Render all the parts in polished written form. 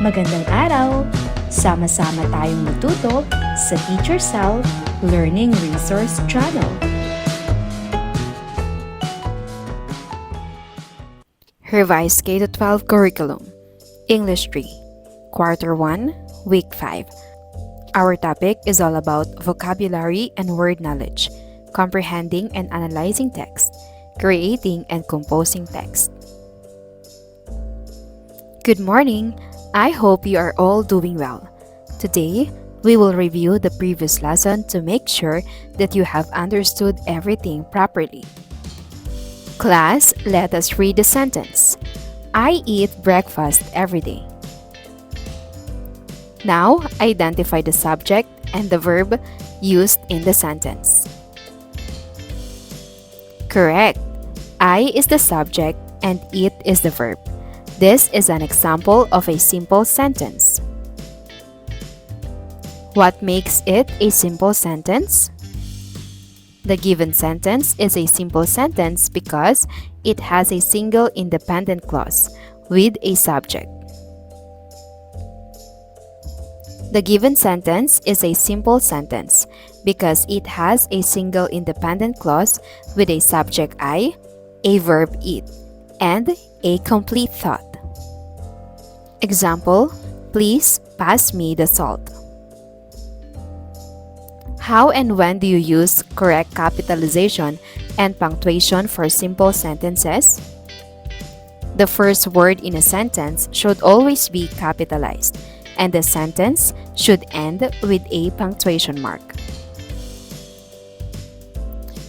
Magandang araw! Sama-sama tayong matuto sa Teacher Sal Learning Resource Channel. Revised K-12 Curriculum English 3 Quarter 1 Week 5. Our topic is all about vocabulary and word knowledge, comprehending and analyzing text, creating and composing text. Good morning! I hope you are all doing well. Today, we will review the previous lesson to make sure that you have understood everything properly. Class, let us read the sentence. I eat breakfast every day. Now, identify the subject and the verb used in the sentence. Correct. I is the subject and eat is the verb. This is an example of a simple sentence. What makes it a simple sentence? The given sentence is a simple sentence because it has a single independent clause with a subject. The given sentence is a simple sentence because it has a single independent clause with a subject I, a verb eat, and a complete thought. Example, please pass me the salt. How and when do you use correct capitalization and punctuation for simple sentences? The first word in a sentence should always be capitalized, and the sentence should end with a punctuation mark.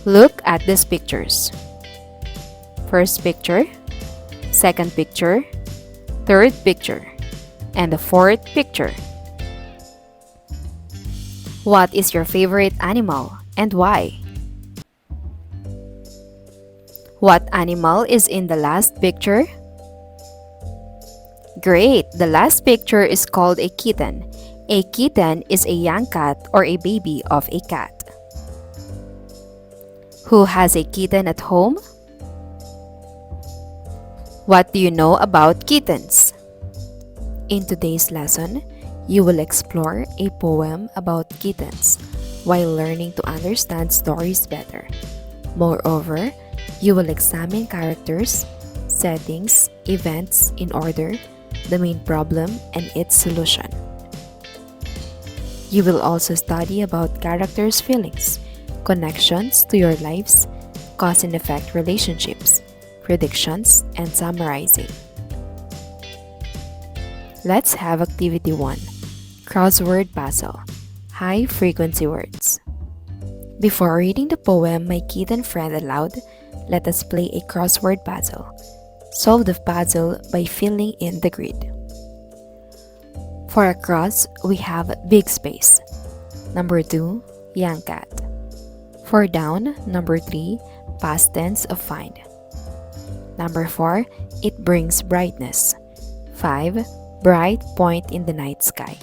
Look at these pictures. First picture, second picture, third picture, and the fourth picture. What is your favorite animal and why? What animal is in the last picture? Great! The last picture is called a kitten. A kitten is a young cat or a baby of a cat. Who has a kitten at home? What do you know about kittens? In today's lesson, you will explore a poem about kittens while learning to understand stories better. Moreover, you will examine characters, settings, events in order, the main problem, and its solution. You will also study about characters' feelings, connections to your lives, cause and effect relationships, predictions, and summarizing. Let's have activity 1. Crossword puzzle. High frequency words. Before reading the poem My Kitten Friend aloud, let us play a crossword puzzle. Solve the puzzle by filling in the grid. For a cross, we have big space. Number 2, young cat. For down, number 3, past tense of find. Number 4, it brings brightness. 5, bright point in the night sky.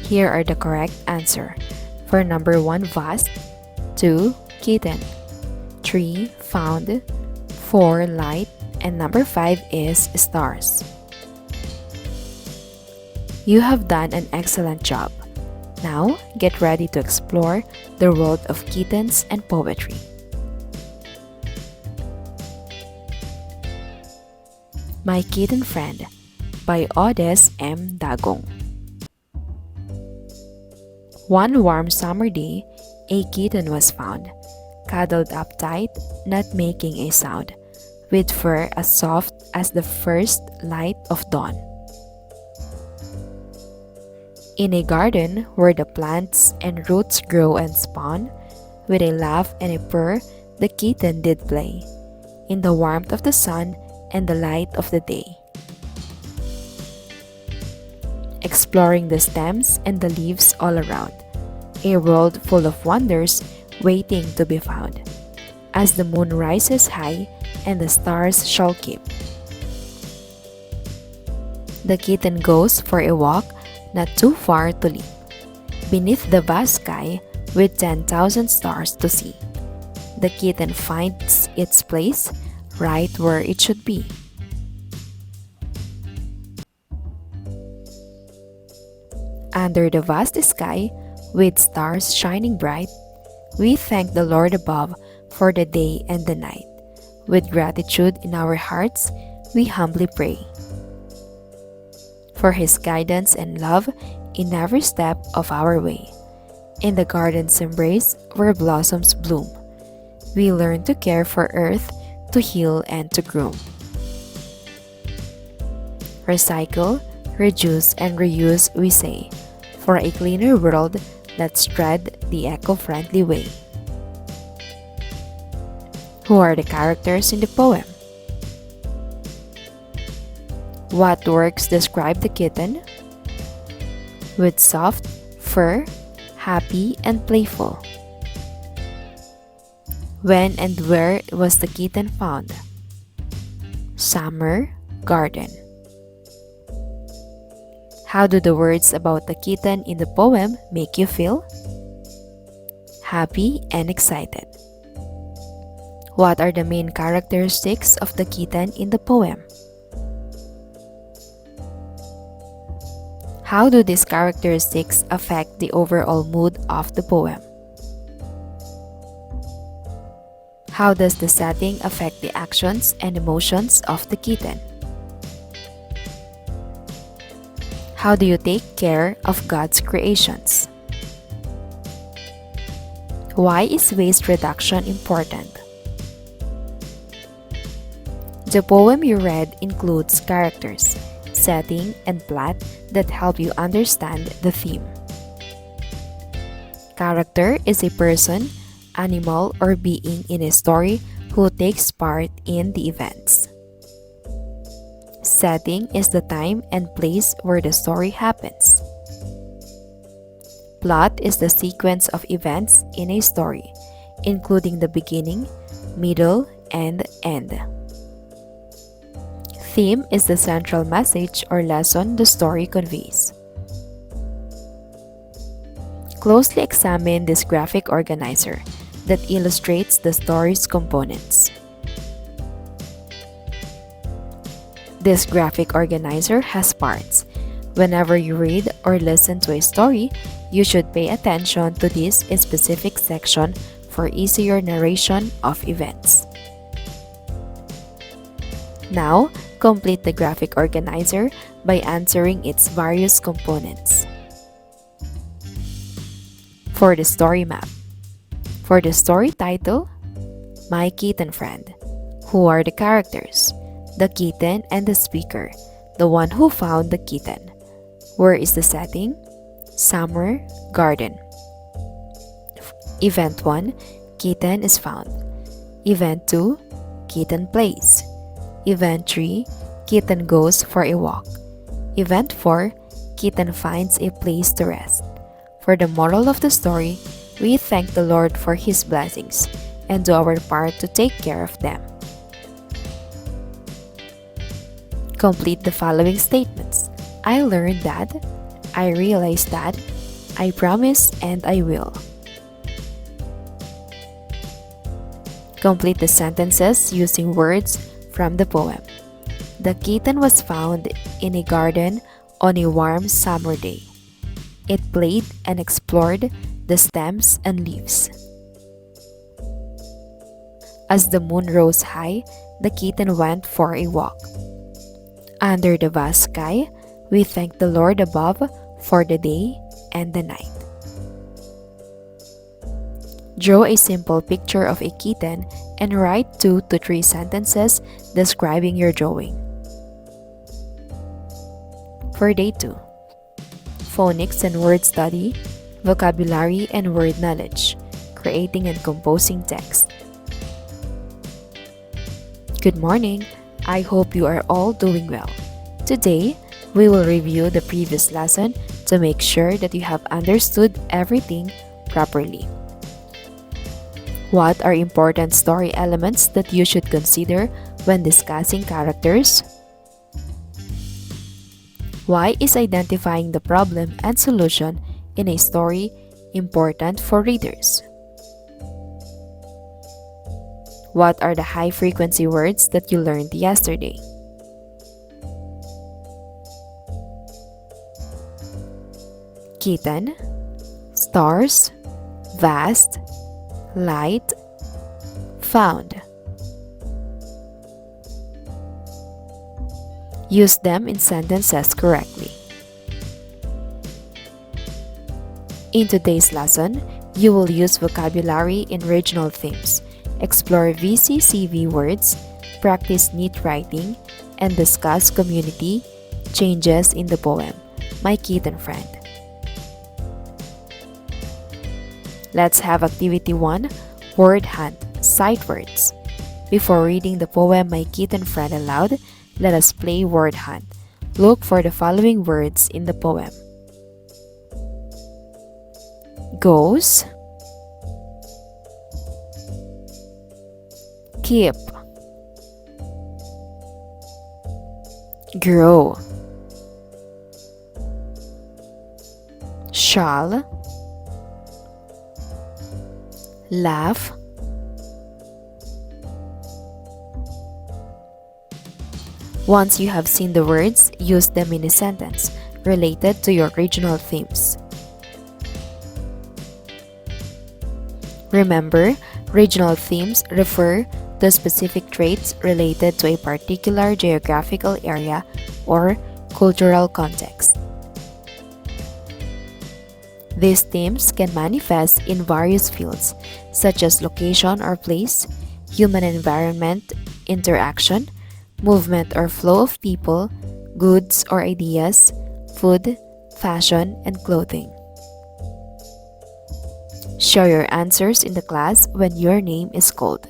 Here are the correct answer. For number 1, vast. 2, kitten. 3, found. 4, light. And number 5 is stars. You have done an excellent job. Now, get ready to explore the world of kittens and poetry. My Kitten Friend by Odes M. Dagong. One warm summer day, a kitten was found, cuddled up tight, not making a sound, with fur as soft as the first light of dawn. In a garden where the plants and roots grow and spawn, with a laugh and a purr, the kitten did play, in the warmth of the sun and the light of the day. Exploring the stems and the leaves all around, a world full of wonders waiting to be found, as the moon rises high and the stars shall keep. The kitten goes for a walk not too far to leap, beneath the vast sky with 10,000 stars to see. The kitten finds its place right where it should be. Under the vast sky, with stars shining bright, we thank the Lord above for the day and the night. With gratitude in our hearts, we humbly pray for His guidance and love in every step of our way. In the garden's embrace where blossoms bloom, we learn to care for earth, to heal and to groom. Recycle, reduce, and reuse, we say. For a cleaner world, let's tread the eco-friendly way. Who are the characters in the poem? What words describe the kitten? With soft fur, happy and playful. When and where was the kitten found? Summer, garden. How do the words about the kitten in the poem make you feel? Happy and excited. What are the main characteristics of the kitten in the poem? How do these characteristics affect the overall mood of the poem? How does the setting affect the actions and emotions of the kitten? How do you take care of God's creations? Why is waste reduction important? The poem you read includes characters, setting, and plot that help you understand the theme. Character is a person, animal, or being in a story who takes part in the events. Setting is the time and place where the story happens. Plot is the sequence of events in a story, including the beginning, middle, and end. Theme is the central message or lesson the story conveys. Closely examine this graphic organizer that illustrates the story's components. This graphic organizer has parts. Whenever you read or listen to a story, you should pay attention to this specific section for easier narration of events. Now, complete the graphic organizer by answering its various components. For the story map. For the story title, My Kitten Friend. Who are the characters? The kitten and the speaker, the one who found the kitten. Where is the setting? Summer, garden. Event 1, kitten is found. Event 2, kitten plays. Event 3, kitten goes for a walk. Event 4, kitten finds a place to rest. For the moral of the story, we thank the Lord for His blessings and do our part to take care of them. Complete the following statements. I learned that, I realized that, I promise, and I will. Complete the sentences using words from the poem. The kitten was found in a garden on a warm summer day. It played and explored the stems and leaves. As the moon rose high, the kitten went for a walk. Under the vast sky, we thank the Lord above for the day and the night. Draw a simple picture of a kitten and write 2 to 3 sentences describing your drawing. For Day 2, Phonics and Word Study, Vocabulary and Word Knowledge, Creating and Composing Text. Good morning! I hope you are all doing well. Today, we will review the previous lesson to make sure that you have understood everything properly. What are important story elements that you should consider when discussing characters? Why is identifying the problem and solution in a story important for readers? What are the high-frequency words that you learned yesterday? kitten, stars, vast, light, found. Use them in sentences correctly. In today's lesson, you will use vocabulary in regional themes, explore VCCV words, practice neat writing, and discuss community changes in the poem, My Kitten Friend. Let's have Activity 1, Word Hunt, Sight Words. Before reading the poem My Kitten Friend aloud, let us play Word Hunt. Look for the following words in the poem. Goes, keep, grow, shall, laugh, once you have seen the words, use them in a sentence related to your regional themes. Remember, regional themes refer to specific traits related to a particular geographical area or cultural context. These themes can manifest in various fields, such as location or place, human environment, interaction, movement or flow of people, goods or ideas, food, fashion, and clothing. Share your answers in the class when your name is called.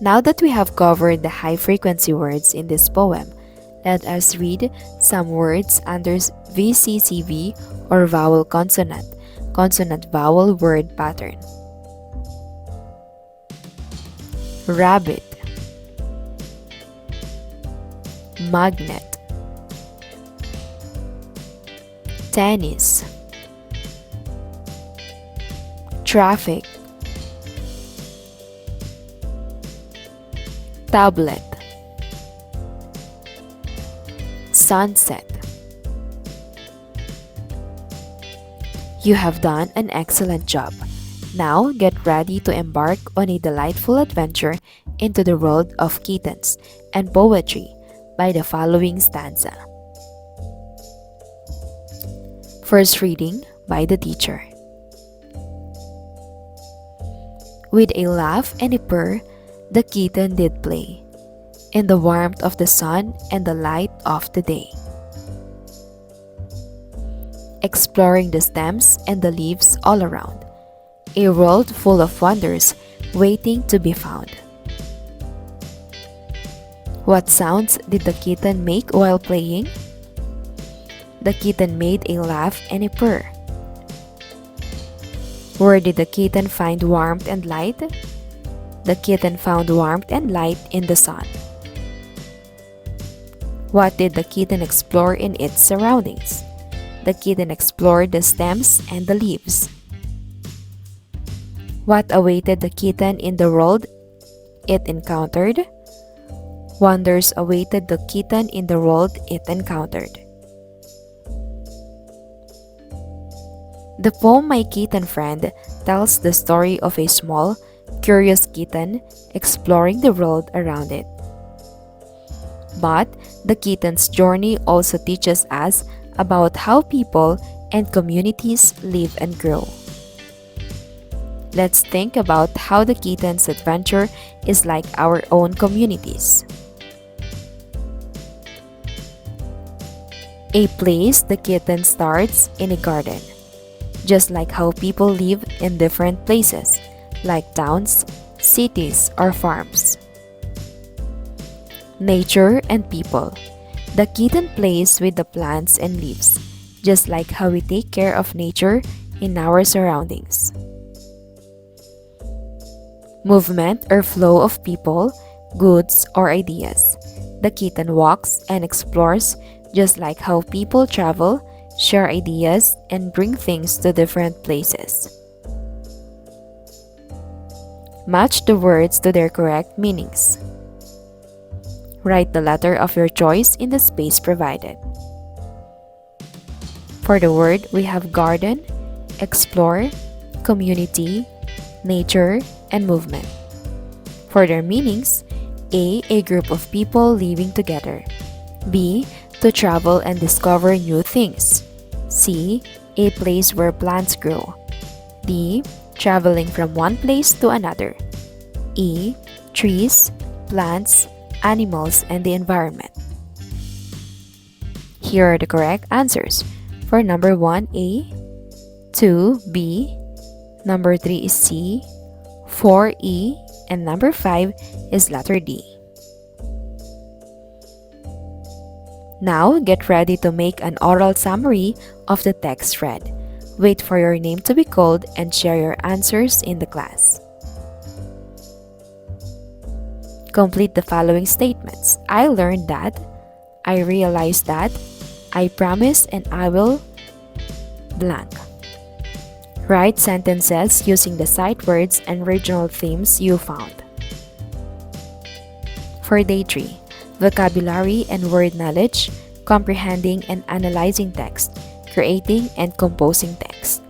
Now that we have covered the high-frequency words in this poem, let us read some words under VCCV or vowel consonant-vowel word pattern. Rabbit, magnet, tennis, traffic, tablet, sunset. You have done an excellent job. Now get ready to embark on a delightful adventure into the world of kittens and poetry by the following stanza. First reading by the teacher. With a laugh and a purr, the kitten did play, in the warmth of the sun and the light of the day, exploring the stems and the leaves all around, a world full of wonders waiting to be found. What sounds did the kitten make while playing? The kitten made a laugh and a purr. Where did the kitten find warmth and light? The kitten found warmth and light in the sun. What did the kitten explore in its surroundings? The kitten explored the stems and the leaves. What awaited the kitten in the world it encountered? Wonders awaited the kitten in the world it encountered. The poem My Kitten Friend tells the story of a small, curious kitten exploring the world around it. But the kitten's journey also teaches us about how people and communities live and grow. Let's think about how the kitten's adventure is like our own communities. A place the kitten starts in a garden, just like how people live in different places, like towns, cities, or farms. Nature and people. The kitten plays with the plants and leaves, just like how we take care of nature in our surroundings. Movement or flow of people, goods, or ideas. The kitten walks and explores, just like how people travel, share ideas, and bring things to different places. Match the words to their correct meanings. Write the letter of your choice in the space provided. For the word, we have garden, explore, community, nature, and movement. For their meanings, A group of people living together. B, to travel and discover new things. C, a place where plants grow. D, traveling from one place to another. E, trees, plants, animals, and the environment. Here are the correct answers. For number 1, A, 2, B, number 3 is C, 4, E, and number 5 is letter D. Now, get ready to make an oral summary of the text read. Wait for your name to be called and share your answers in the class. Complete the following statements. I learned that, I realized that, I promise, and I will blank. Write sentences using the sight words and regional themes you found. For day 3, vocabulary and word knowledge, comprehending and analyzing text, creating and composing text.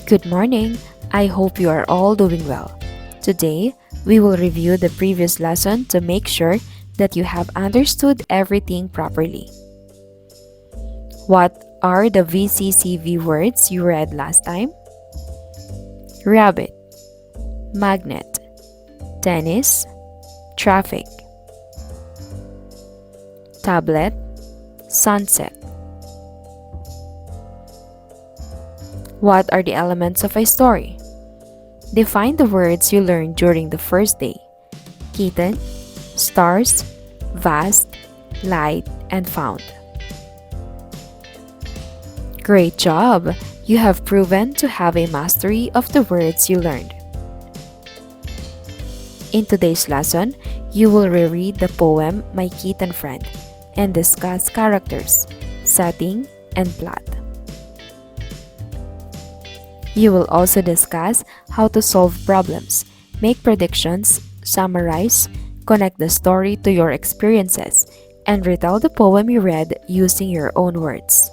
Good morning. I hope you are all doing well. Today, we will review the previous lesson to make sure that you have understood everything properly. What are the VCCV words you read last time? Rabbit, magnet, tennis, traffic, tablet, sunset. What are the elements of a story? Define the words you learned during the first day. Kitten, stars, vast, light, and found. Great job! You have proven to have a mastery of the words you learned. In today's lesson, you will reread the poem My Kitten Friend and discuss characters, setting, and plot. You will also discuss how to solve problems, make predictions, summarize, connect the story to your experiences, and retell the poem you read using your own words.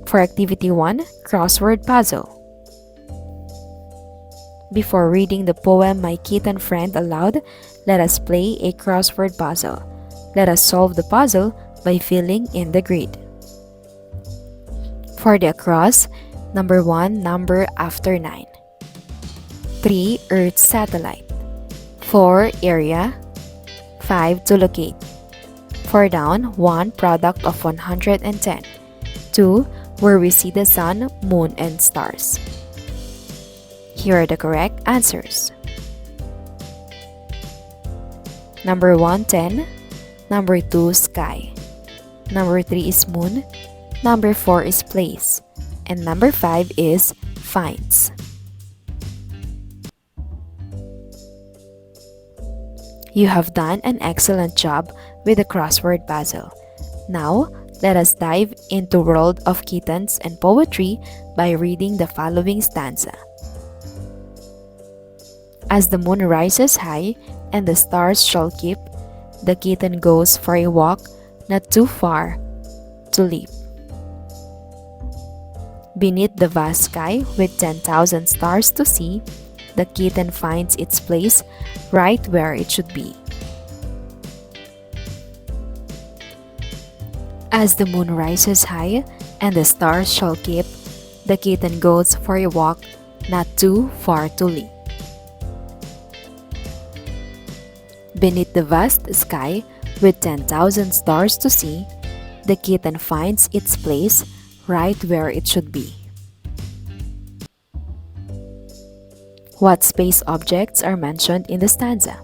For Activity 1, Crossword Puzzle. Before reading the poem My Kitten Friend aloud, let us play a crossword puzzle. Let us solve the puzzle by filling in the grid. For the across, number 1, number after 9. 3, Earth satellite. 4, area. 5, to locate. For down, 1, product of 110. 2, where we see the sun, moon, and stars. Here are the correct answers. Number 1, 10. Number 2, sky. Number 3 is moon. Number 4 is place. And number 5 is finds. You have done an excellent job with the crossword puzzle. Now, let us dive into World of Kittens and Poetry by reading the following stanza. As the moon rises high and the stars shall keep, the kitten goes for a walk, not too far to leap. Beneath the vast sky with 10,000 stars to see, the kitten finds its place right where it should be. As the moon rises high and the stars shall keep, the kitten goes for a walk, not too far to leap. Beneath the vast sky with 10,000 stars to see, the kitten finds its place right where it should be. What space objects are mentioned in the stanza?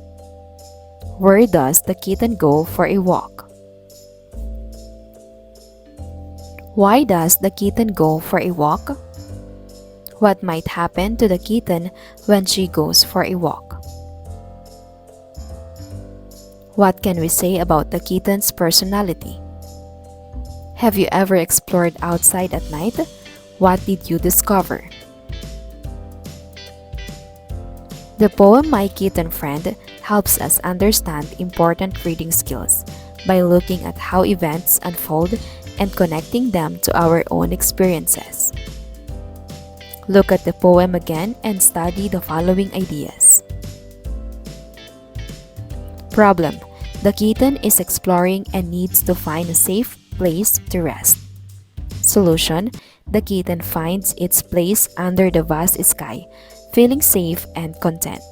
Where does the kitten go for a walk? Why does the kitten go for a walk? What might happen to the kitten when she goes for a walk? What can we say about the kitten's personality? Have you ever explored outside at night? What did you discover? The poem My Kitten Friend helps us understand important reading skills by looking at how events unfold and connecting them to our own experiences. Look at the poem again and study the following ideas. Problem: the kitten is exploring and needs to find a safe place to rest. Solution: the kitten finds its place under the vast sky, feeling safe and content.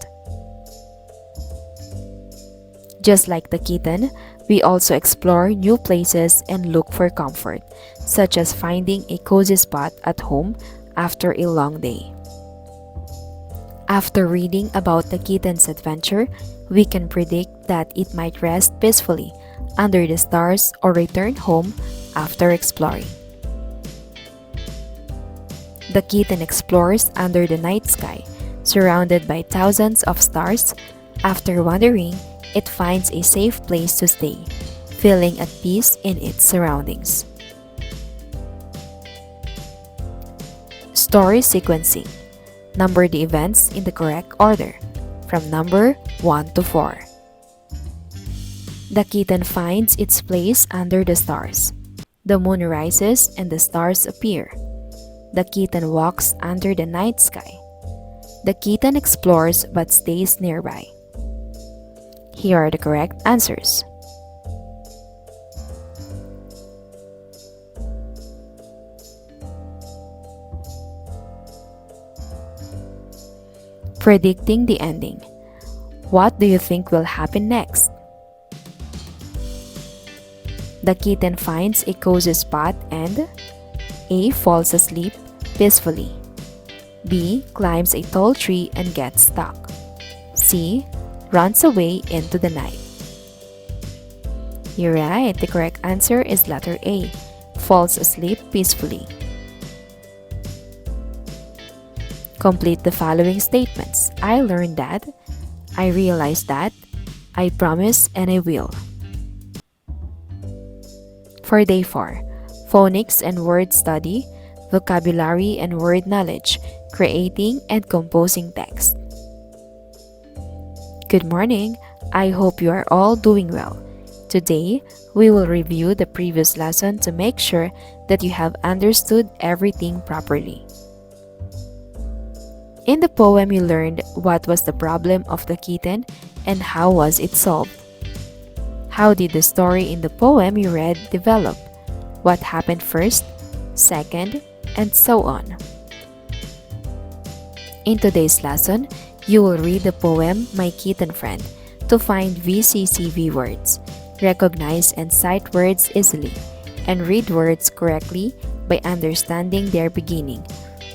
Just like the kitten, we also explore new places and look for comfort, such as finding a cozy spot at home after a long day. After reading about the kitten's adventure, we can predict that it might rest peacefully under the stars or return home after exploring. The kitten explores under the night sky, surrounded by thousands of stars. After wandering, it finds a safe place to stay, feeling at peace in its surroundings. Story sequencing. Number the events in the correct order, from number 1 to 4. The kitten finds its place under the stars. The moon rises and the stars appear. The kitten walks under the night sky. The kitten explores but stays nearby. Here are the correct answers. Predicting the ending. What do you think will happen next? The kitten finds a cozy spot and A. Falls asleep peacefully. B. Climbs a tall tree and gets stuck. C. Runs away into the night. You're right. The correct answer is letter A. Falls asleep peacefully. Complete the following statements. I learned that. I realized that. I promise and I will. For day 4, phonics and word study, vocabulary and word knowledge, creating and composing text. Good morning. I hope you are all doing well. Today, we will review the previous lesson to make sure that you have understood everything properly. In the poem, you learned what was the problem of the kitten and how was it solved. How did the story in the poem you read develop? What happened first, second, and so on. In today's lesson, you will read the poem My Kitten Friend to find VCCV words, recognize and cite words easily, and read words correctly by understanding their beginning,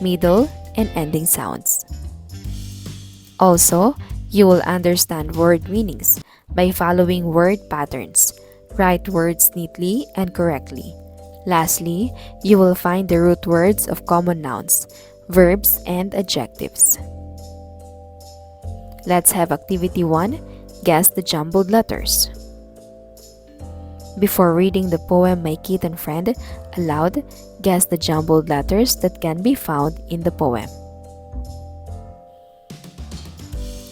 middle, and ending sounds. Also, you will understand word meanings by following word patterns. Write words neatly and correctly. Lastly, you will find the root words of common nouns, verbs, and adjectives. Let's have activity 1, guess the jumbled letters. Before reading the poem My Kitten Friend aloud, guess the jumbled letters that can be found in the poem.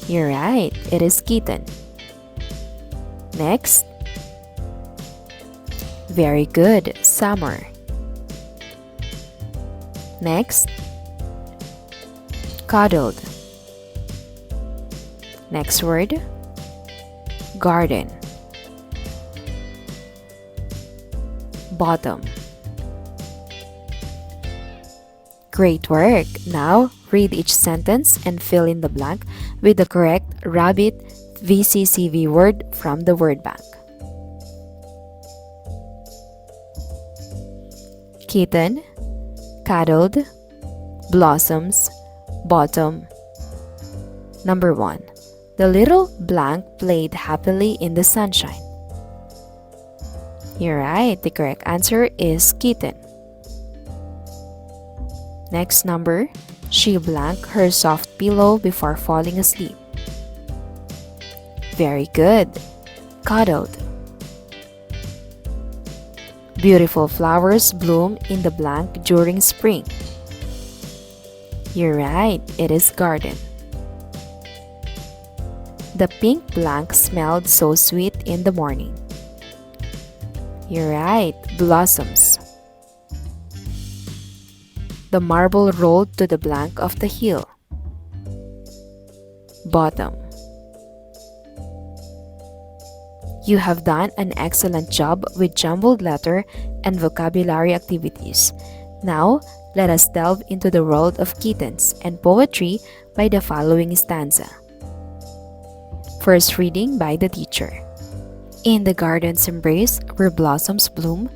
You're right, it is kitten. Next. Very good, summer. Next. Cuddled. Next word. Garden. Bottom. Great work! Now, read each sentence and fill in the blank with the correct rabbit VCCV word from the word bank. Kitten, cuddled, blossoms, bottom. Number 1. The little blank played happily in the sunshine. You're right, the correct answer is kitten. Next number, she blank her soft pillow before falling asleep. Very good. Cuddled. Beautiful flowers bloom in the blank during spring. You're right, it is garden. The pink blank smelled so sweet in the morning. You're right, blossoms. The marble rolled to the blank of the hill. Bottom. You have done an excellent job with jumbled letter and vocabulary activities. Now, let us delve into the world of kittens and poetry by the following stanza. First reading by the teacher. In the garden's embrace, where blossoms bloom,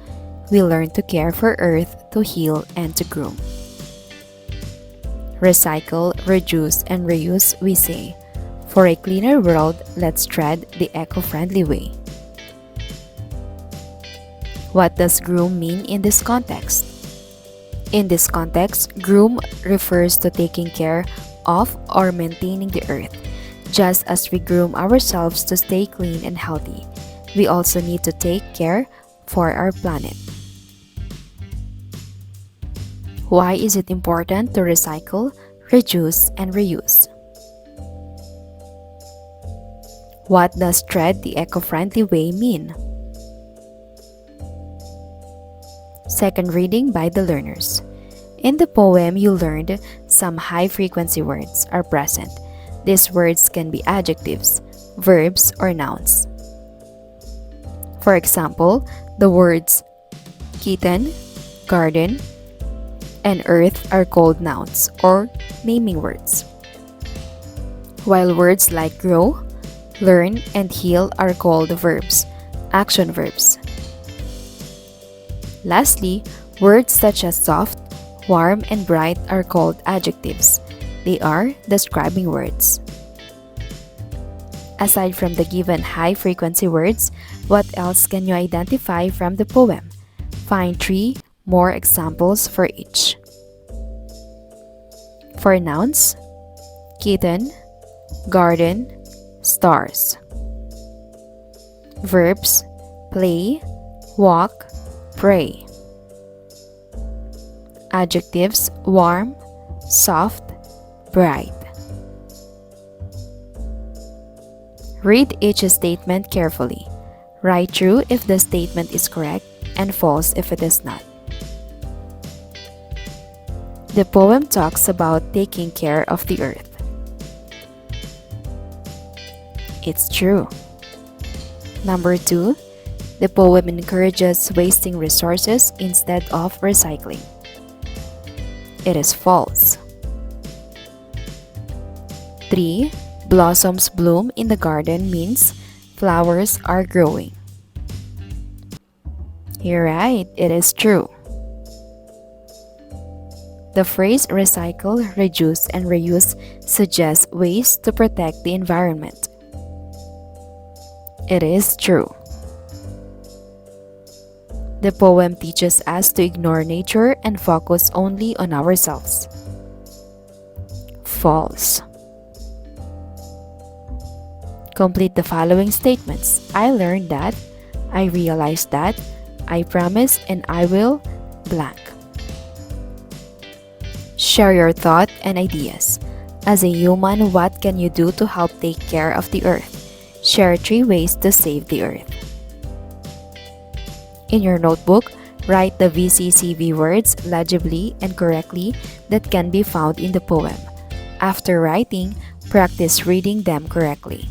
we learn to care for earth, to heal, and to groom. Recycle, reduce, and reuse, we say. For a cleaner world, let's tread the eco-friendly way. What does groom mean in this context? In this context, groom refers to taking care of or maintaining the earth. Just as we groom ourselves to stay clean and healthy, we also need to take care for our planet. Why is it important to recycle, reduce, and reuse? What does tread the eco-friendly way mean? Second reading by the learners. In the poem, you learned some high-frequency words are present. These words can be adjectives, verbs, or nouns. For example, the words kitten, garden, and earth are called nouns or naming words, while words like grow, learn, and heal are called verbs, action verbs. Lastly, words such as soft, warm, and bright are called adjectives. They are describing words. Aside from the given high-frequency words, what else can you identify from the poem? Find 3 more examples for each. For nouns, kitten, garden, stars. Verbs, play, walk, pray. Adjectives, warm, soft, bright. Read each statement carefully. Write true if the statement is correct and false if it is not. The poem talks about taking care of the earth. It's true. Number 2, the poem encourages wasting resources instead of recycling. It is false. 3, blossoms bloom in the garden means flowers are growing. You're right, it is true. The phrase recycle, reduce, and reuse suggests ways to protect the environment. It is true. The poem teaches us to ignore nature and focus only on ourselves. False. Complete the following statements. I learned that, I realized that, I promise, and I will blank. Share your thought and ideas. As a human, what can you do to help take care of the earth? Share 3 ways to save the earth. In your notebook, write the VCCV words legibly and correctly that can be found in the poem. After writing, practice reading them correctly.